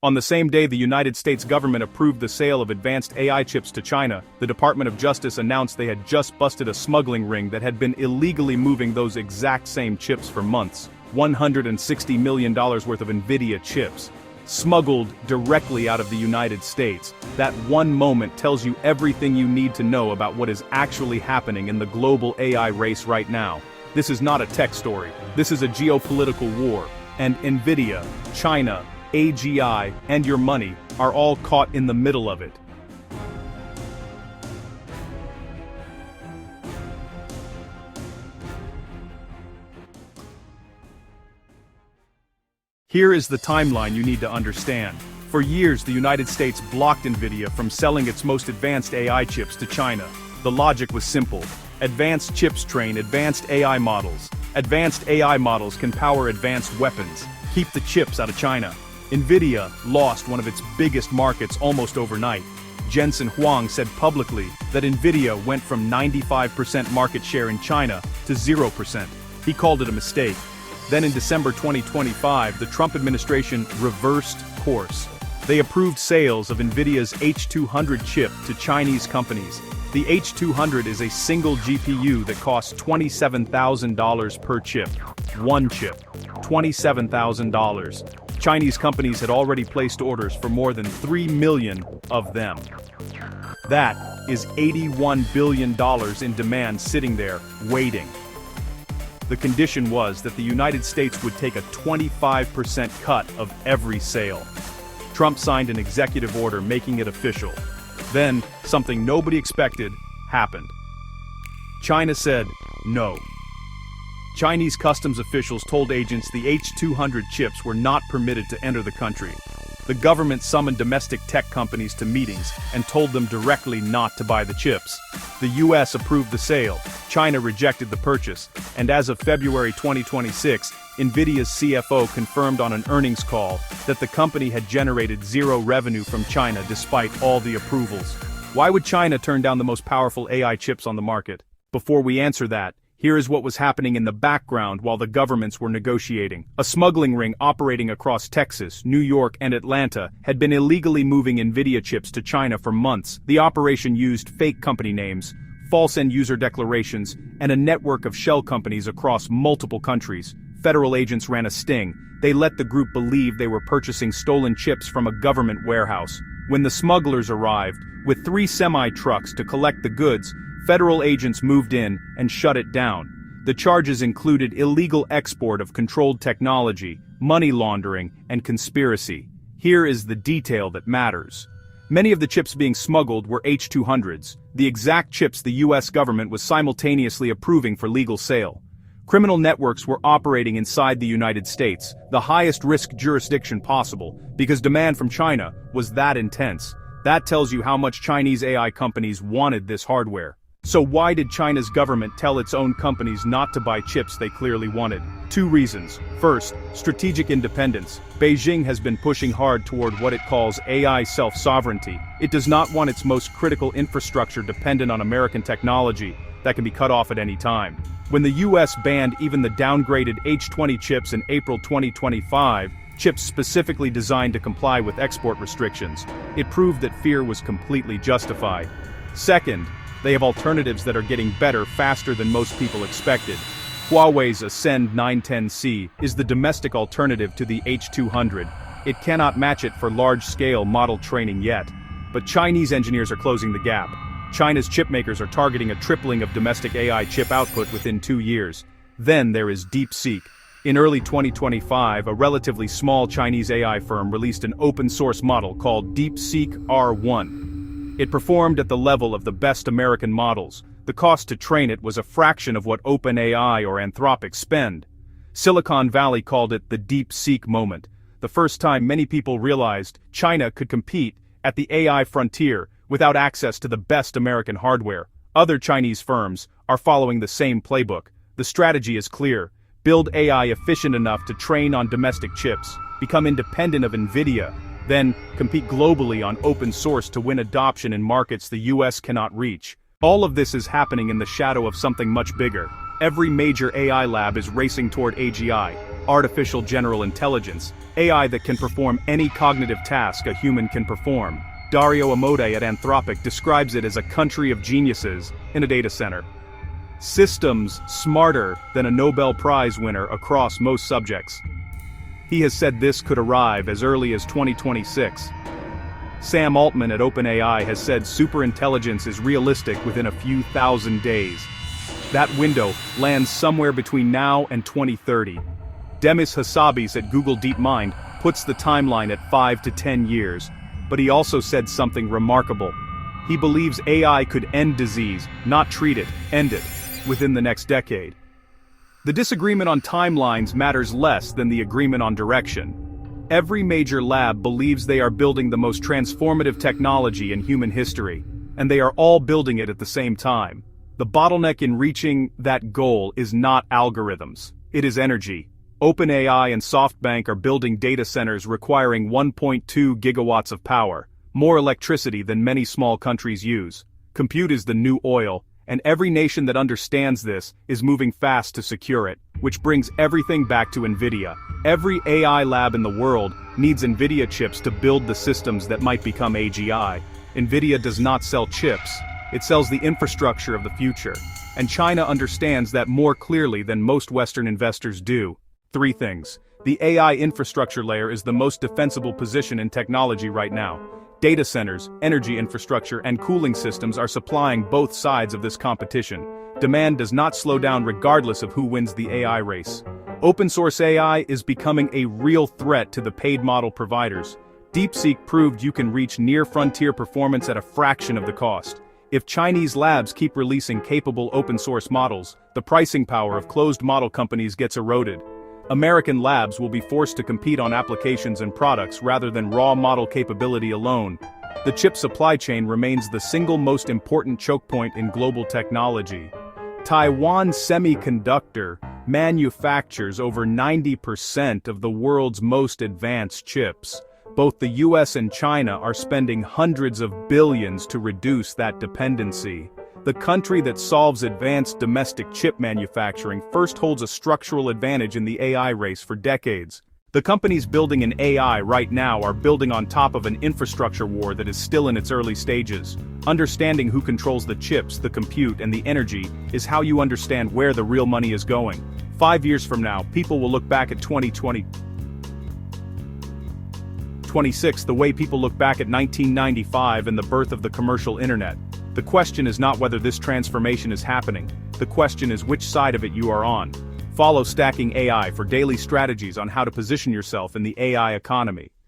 On the same day the United States government approved the sale of advanced AI chips to China, the Department of Justice announced they had just busted a smuggling ring that had been illegally moving those exact same chips for months. $160 million worth of NVIDIA chips, smuggled directly out of the United States. That one moment tells you everything you need to know about what is actually happening in the global AI race right now. This is not a tech story, this is a geopolitical war, and NVIDIA, China, AGI, and your money are all caught in the middle of it. Here is the timeline you need to understand. For years, the United States blocked NVIDIA from selling its most advanced AI chips to China. The logic was simple. Advanced chips train advanced AI models. Advanced AI models can power advanced weapons. Keep the chips out of China. NVIDIA lost one of its biggest markets almost overnight. Jensen Huang said publicly that NVIDIA went from 95% market share in China to 0%. He called it a mistake. Then in December 2025, the Trump administration reversed course. They approved sales of NVIDIA's H200 chip to Chinese companies. The H200 is a single GPU that costs $27,000 per chip. One chip. $27,000. Chinese companies had already placed orders for more than 3 million of them. That is $81 billion in demand sitting there, waiting. The condition was that the United States would take a 25% cut of every sale. Trump signed an executive order making it official. Then, something nobody expected happened. China said no. Chinese customs officials told agents the H200 chips were not permitted to enter the country. The government summoned domestic tech companies to meetings and told them directly not to buy the chips. The US approved the sale, China rejected the purchase, and as of February 2026, NVIDIA's CFO confirmed on an earnings call that the company had generated zero revenue from China despite all the approvals. Why would China turn down the most powerful AI chips on the market? Before we answer that, here is what was happening in the background while the governments were negotiating. A smuggling ring operating across Texas, New York, and Atlanta had been illegally moving NVIDIA chips to China for months. The operation used fake company names, false end-user declarations, and a network of shell companies across multiple countries. Federal agents ran a sting. They let the group believe they were purchasing stolen chips from a government warehouse. When the smugglers arrived, with 3 semi-trucks to collect the goods, federal agents moved in and shut it down. The charges included illegal export of controlled technology, money laundering, and conspiracy. Here is the detail that matters. Many of the chips being smuggled were H200s, the exact chips the US government was simultaneously approving for legal sale. Criminal networks were operating inside the United States, the highest risk jurisdiction possible, because demand from China was that intense. That tells you how much Chinese AI companies wanted this hardware. So why did China's government tell its own companies not to buy chips they clearly wanted? 2 reasons. First, strategic independence. Beijing has been pushing hard toward what it calls AI self-sovereignty. It does not want its most critical infrastructure dependent on American technology that can be cut off at any time. When the US banned even the downgraded H20 chips in April 2025, chips specifically designed to comply with export restrictions, it proved that fear was completely justified. Second, they have alternatives that are getting better faster than most people expected. Huawei's Ascend 910C is the domestic alternative to the H200. It cannot match it for large-scale model training yet. But Chinese engineers are closing the gap. China's chipmakers are targeting a tripling of domestic AI chip output within 2 years. Then there is DeepSeek. In early 2025, a relatively small Chinese AI firm released an open-source model called DeepSeek R1. It performed at the level of the best American models. The cost to train it was a fraction of what OpenAI or Anthropic spend. Silicon Valley called it the DeepSeek moment, the first time many people realized China could compete at the AI frontier without access to the best American hardware. Other Chinese firms are following the same playbook. The strategy is clear. Build AI efficient enough to train on domestic chips, become independent of NVIDIA, then compete globally on open source to win adoption in markets the US cannot reach. All of this is happening in the shadow of something much bigger. Every major AI lab is racing toward AGI. artificial general intelligence, AI that can perform any cognitive task a human can perform. Dario Amodei at Anthropic describes it as a country of geniuses in a data center. Systems smarter than a Nobel Prize winner across most subjects. He has said this could arrive as early as 2026. Sam Altman at OpenAI has said superintelligence is realistic within a few thousand days. That window lands somewhere between now and 2030. Demis Hassabis at Google DeepMind puts the timeline at 5 to 10 years, but he also said something remarkable. He believes AI could end disease, not treat it, end it, within the next decade. The disagreement on timelines matters less than the agreement on direction. Every major lab believes they are building the most transformative technology in human history, and they are all building it at the same time. The bottleneck in reaching that goal is not algorithms, it is energy. OpenAI and SoftBank are building data centers requiring 1.2 gigawatts of power, more electricity than many small countries use. Compute is the new oil, and every nation that understands this is moving fast to secure it, which brings everything back to NVIDIA. Every AI lab in the world needs NVIDIA chips to build the systems that might become AGI. NVIDIA does not sell chips, it sells the infrastructure of the future, and China understands that more clearly than most Western investors do. 3 things. The AI infrastructure layer is the most defensible position in technology right now. Data centers, energy infrastructure, and cooling systems are supplying both sides of this competition. Demand does not slow down regardless of who wins the AI race. Open source AI is becoming a real threat to the paid model providers. DeepSeek proved you can reach near-frontier performance at a fraction of the cost. If Chinese labs keep releasing capable open source models, the pricing power of closed model companies gets eroded. American labs will be forced to compete on applications and products rather than raw model capability alone. The chip supply chain remains the single most important choke point in global technology. Taiwan Semiconductor manufactures over 90% of the world's most advanced chips. Both the US and China are spending hundreds of billions to reduce that dependency. The country that solves advanced domestic chip manufacturing first holds a structural advantage in the AI race for decades. The companies building an AI right now are building on top of an infrastructure war that is still in its early stages. Understanding who controls the chips, the compute, and the energy is how you understand where the real money is going. 5 years from now, people will look back at 2026 the way people look back at 1995 and the birth of the commercial internet. The question is not whether this transformation is happening, the question is which side of it you are on. Follow Stacking AI for daily strategies on how to position yourself in the AI economy.